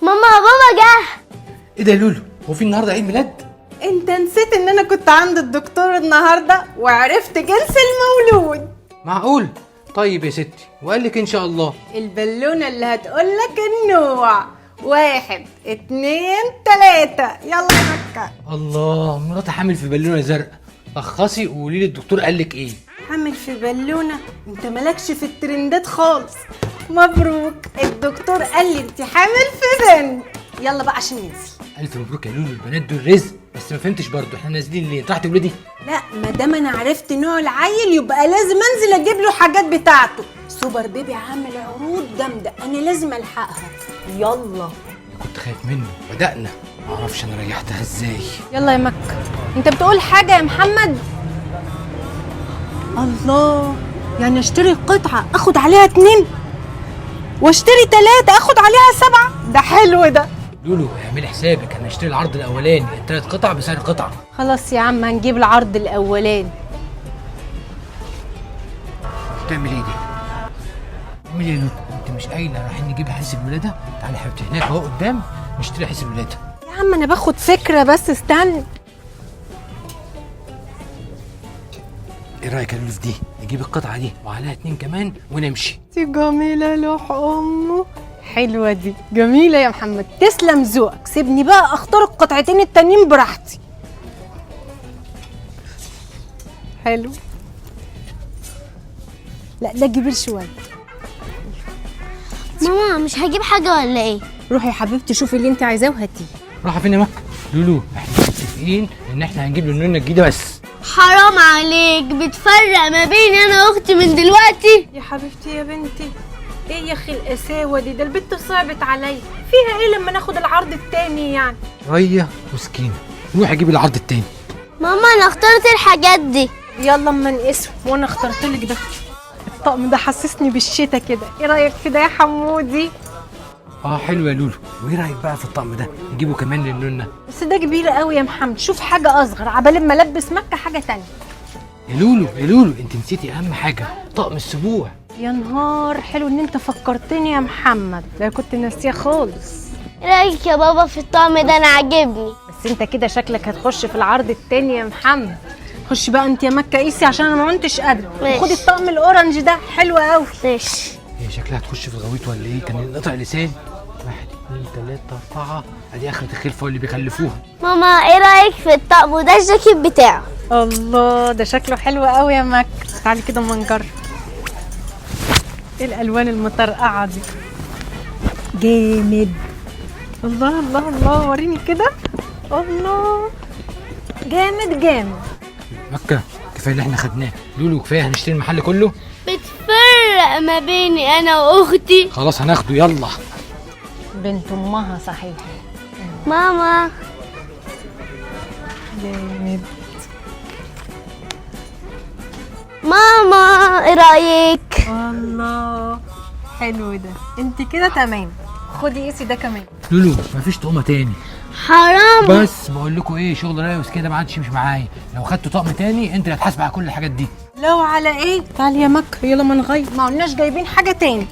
ماما بابا جه. ايه ده يا لولو؟ هو في النهارده عيد ميلاد؟ انت نسيت ان انا كنت عند الدكتور النهارده وعرفت جنس المولود. معقول؟ طيب يا ستي، وقال لك ان شاء الله. البالونه اللي هتقولك النوع 1 2 3. يلا يا مكة. الله، مراتي حامل في بالونه زرقاء. لخصي وقولي لي الدكتور قال لك ايه؟ حامل في بالونه؟ انت مالكش في الترندات خالص. مبروك، الدكتور قال لي انت حامل في بنت. يلا بقى عشان ننزل. الف مبروك يا لولو، البنات دول رزق. بس ما فهمتش برضه احنا نازلين ليه؟ تحت ولادي؟ لا، ما دام انا عرفت نوع العيل يبقى لازم انزل اجيب له حاجات بتاعته. سوبر بيبي عامل عروض جامده، انا لازم الحقها. يلا. كنت خايف منه. بدأنا. معرفش انا ريحتها ازاي. يلا يا مكة. انت بتقول حاجة يا محمد؟ الله، يعني اشتري قطعة اخد عليها 2 واشتري 3 اخد عليها 7؟ ده حلو ده. لولو اعملي حسابك، انا هشتري العرض الاولاني ال3 قطع بسعر قطعه. خلاص يا عم، هنجيب العرض الاولاني. بتعمل ايه دي؟ اعملي يا لولو، انت مش قايله رايحين نجيب حس الولاده؟ تعالي يا حبيبتي هناك اهو قدام نشتري حس الولاده. يا عم انا باخد فكرة بس، استنى. ايه رايك يا لولو في دي؟ نجيب القطعه دي وعليها 2 كمان ونمشي. دي جميلة لوح امه. حلوة دي، جميلة يا محمد، تسلم ذوقك. سيبني بقى اختار القطعتين التانيين براحتي. حلو. لا ده كبير شوية. ماما مش هجيب حاجه ولا ايه؟ روحي يا حبيبتي شوفي اللي انت عايزاه وهاتيه. رايحه فين يا مكه؟ لولو احنا متفقين ان احنا هنجيب لنونا الجديده بس. حرام عليك، بتفرق ما بيني انا واختي من دلوقتي. يا حبيبتي يا بنتي، ايه يا اخي القساوه دي؟ ده البت صعبت عليا. فيها ايه لما ناخد العرض التاني يعني؟ ريا وسكينه، روح اجيب العرض التاني. ماما انا اخترت الحاجات دي. يلا اما نقسم. وانا اخترت لك ده. الطقم ده حسسني بالشتا كده، ايه رايك في ده يا حمودي؟ حلو يا لولو. وايه رايك بقى في الطقم ده؟ نجيبه كمان للنونه. بس ده كبير قوي يا محمد، شوف حاجه اصغر عبال ما البس مكه حاجه تانية. يا لولو يا لولو، انت نسيتي اهم حاجه، طقم السبوع. يا نهار، حلو ان انت فكرتني يا محمد، ده كنت ناسيه خالص. ايه رايك يا بابا في الطقم ده؟ انا عاجبني. بس انت كده شكلك هتخش في العرض التاني يا محمد. خش بقى انت يا مكه قيسي عشان انا ما كنتش قادره. ماشي. خدي الطقم الاورنج ده حلو قوي. ماشي. هي شكلها هتخش في الغويط ولا ايه؟ كان ينقطع لسان. 1 2 3 4، ادي اخرة الخلفه اللي بيخلفوها. ماما ايه رايك في الطقم وده الجاكيت بتاعه؟ الله، ده شكله حلو قوي يا مكه. تعالي كده اما نجرب. ايه الالوان المطرقعه دي؟ جامد. الله الله الله، وريني كده. الله، جامد جامد. مكه كفايه اللي احنا خدناه. لولو كفايه، هنشتري المحل كله. بتفرق ما بيني انا واختي. خلاص هناخده يلا. بنت امها صحيح. ماما جامد. ماما ايه رايك؟ الله حلو ده، انت كده تمام. خدي قيسي ده كمان. لولو مفيش طقمه تاني. حرام. بس بقول لكم ايه، شغل رايوس كده ما عادش يمشي معايا. لو خدتوا طقم تاني انت اللي هتحاسب على كل الحاجات دي. لو على ايه؟ تعالي يا مكة يلا ما نغير، ما قلناش جايبين حاجة تاني.